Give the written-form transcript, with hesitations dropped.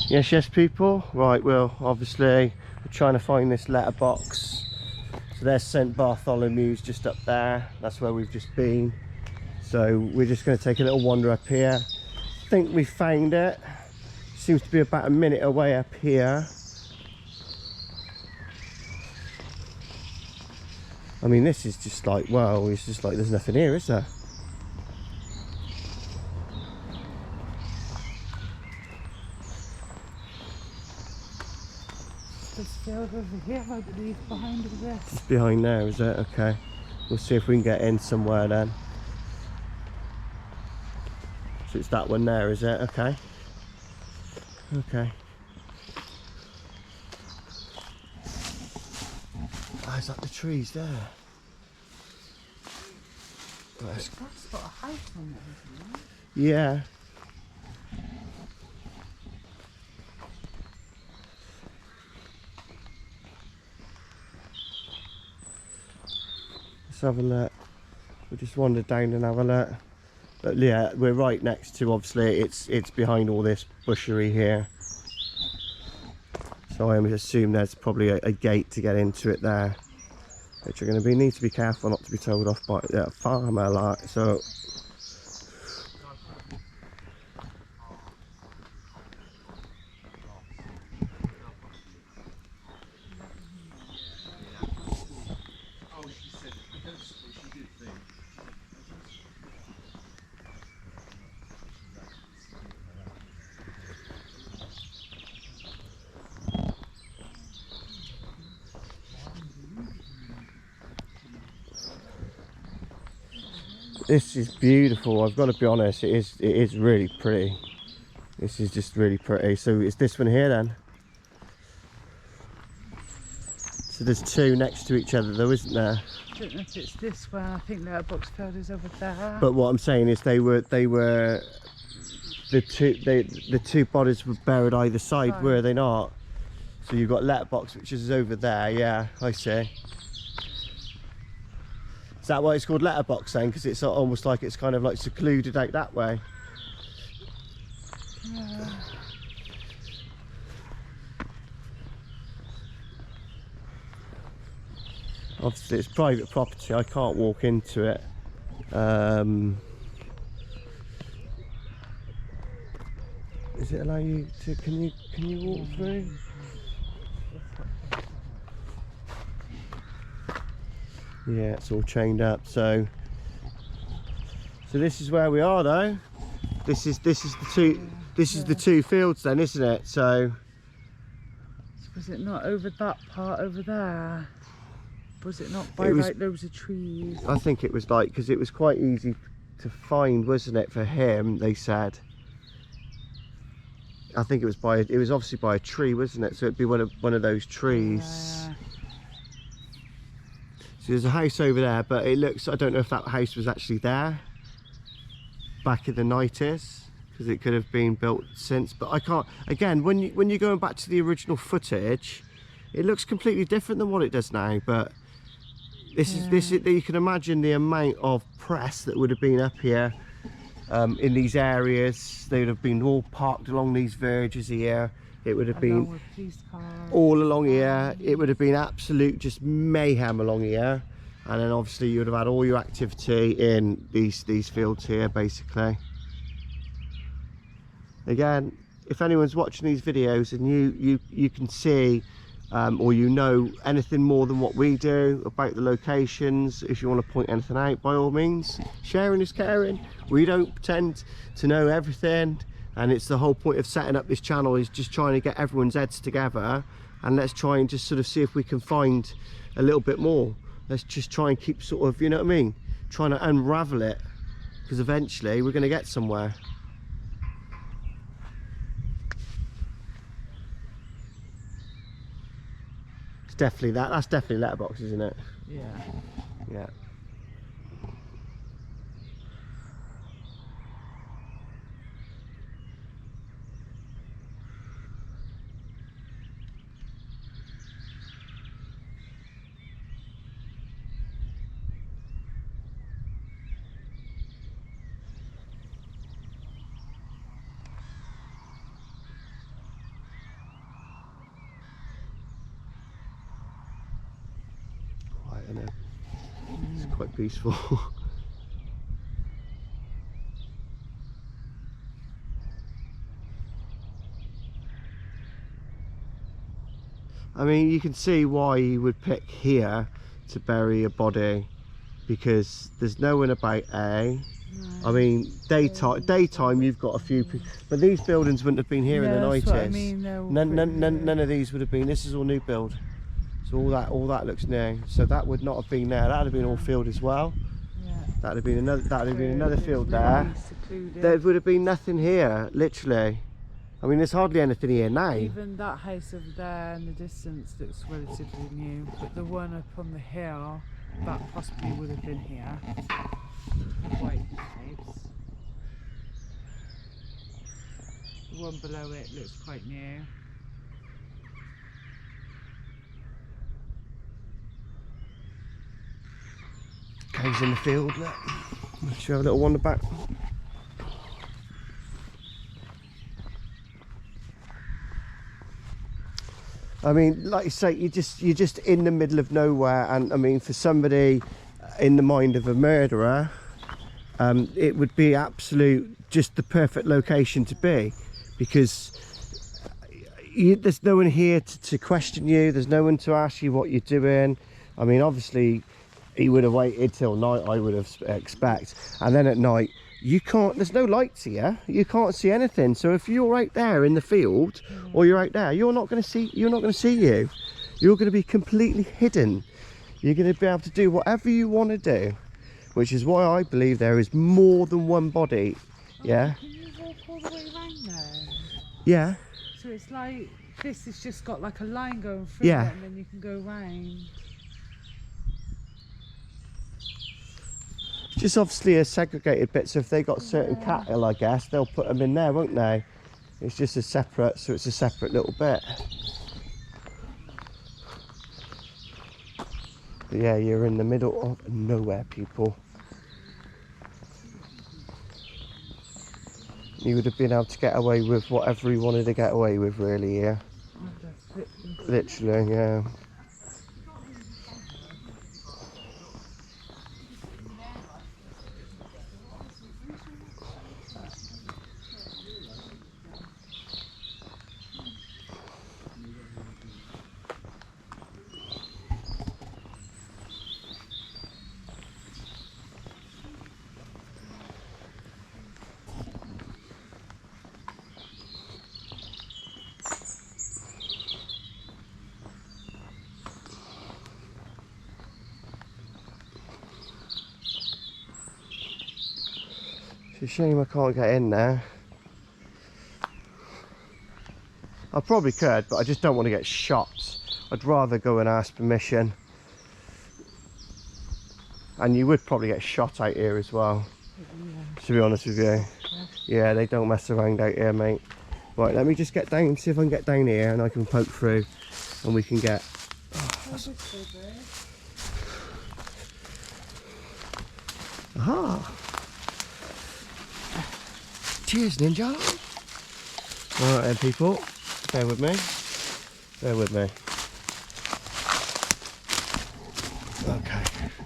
Yes, people. Right, well, obviously, we're trying to find this letterbox. So there's St Bartholomew's just up there. That's where we've just been. So we're just going to take a little wander up here. I think we found it. Seems to be about a minute away up here. I mean, this is just like, wow, it's just like there's nothing here, is there? It's field over here, I believe, behind this. It's behind there, is it? Okay. We'll see if we can get in somewhere then. So it's that one there, is it? Okay. Okay. Oh, is that the trees there? That's got a house on it, isn't it? Yeah. Let's have a look. We'll just wander down and have a look. But yeah, we're right next to, obviously, it's behind all this bushery here. So I assume there's probably a gate to get into it there, which you're going to need to be careful not to be told off by a farmer, like so. This is beautiful. I've got to be honest. It is really pretty. This is just really pretty. So it's this one here then. So there's two next to each other, though, isn't there? I don't know if it's this one. I think letterbox field is over there. But what I'm saying is they were the two bodies were buried either side, were they not? So you've got letterbox, which is over there. Yeah, I see. Is that why it's called letterbox then? Because it's almost like it's kind of like secluded out that way. Yeah. Obviously it's private property. I can't walk into it. Does it allow you to? Can you walk through? Yeah, it's all chained up. So this is where we are, though. This is the two. This is the two fields, then, isn't it? So was it not over that part over there? Was it not by like loads of trees? I think it was like, because it was quite easy to find, wasn't it, for him? They said. I think it was obviously by a tree, wasn't it? So it'd be one of those trees. Yeah. So there's a house over there, but it looks, I don't know if that house was actually there back in the 90s, because it could have been built since. But I can't, again, when you're going back to the original footage, it looks completely different than what it does now. But this is you can imagine the amount of press that would have been up here in these areas. They would have been all parked along these verges here. It would have been all along here. It would have been absolute just mayhem along here, and then obviously you would have had all your activity in these fields here, basically. Again, if anyone's watching these videos and you can see or you know anything more than what we do about the locations, if you want to point anything out, by all means, sharing is caring. We don't pretend to know everything. And it's the whole point of setting up this channel, is just trying to get everyone's heads together, and let's try and just sort of see if we can find a little bit more. Let's just try and keep sort of, you know what I mean, trying to unravel it, because eventually we're going to get somewhere. It's definitely that's definitely letterbox, isn't it? Yeah. Yeah. quite peaceful. I mean, you can see why you would pick here to bury a body, because there's no one about A. I mean, daytime you've got a few, but these buildings wouldn't have been here in the 90s. That's what I mean, none of these would have been. This is all new build, so all that looks new. So that would not have been there. That would have been all field as well. Yeah. That would have been another field there. There would have been nothing here, literally. I mean, there's hardly anything here now. Even that house over there in the distance looks relatively new, but the one up on the hill, that possibly would have been here. White house. The one below it looks quite new. Cows in the field, look. Should we have a little wander back? I mean, like you say, you're just in the middle of nowhere, and I mean, for somebody in the mind of a murderer, it would be just the perfect location to be, because there's no one here to question you. There's no one to ask you what you're doing. I mean, obviously, he would have waited till night, I would have expect, and then at night you can't. There's no lights here. You can't see anything. So if you're out there in the field, or you're out there, you're not going to see you. You're going to be completely hidden. You're going to be able to do whatever you want to do, which is why I believe there is more than one body. Yeah. Can you walk all the way around there? Yeah. So it's like this has just got like a line going through it, and then you can go round. Just obviously a segregated bit, so if they got certain cattle, I guess they'll put them in there, won't they? It's just a separate, so it's a separate little bit. But yeah, you're in the middle of nowhere, people. You would have been able to get away with whatever you wanted to get away with, really, yeah. Literally, yeah. It's a shame I can't get in there. I probably could, but I just don't want to get shot. I'd rather go and ask permission. And you would probably get shot out here as well, to be honest with you. Yeah, they don't mess around out here, mate. Right, let me just get down, see if I can get down here and I can poke through and we can get... Aha! Cheers, Ninja! Alright then, people, bear with me.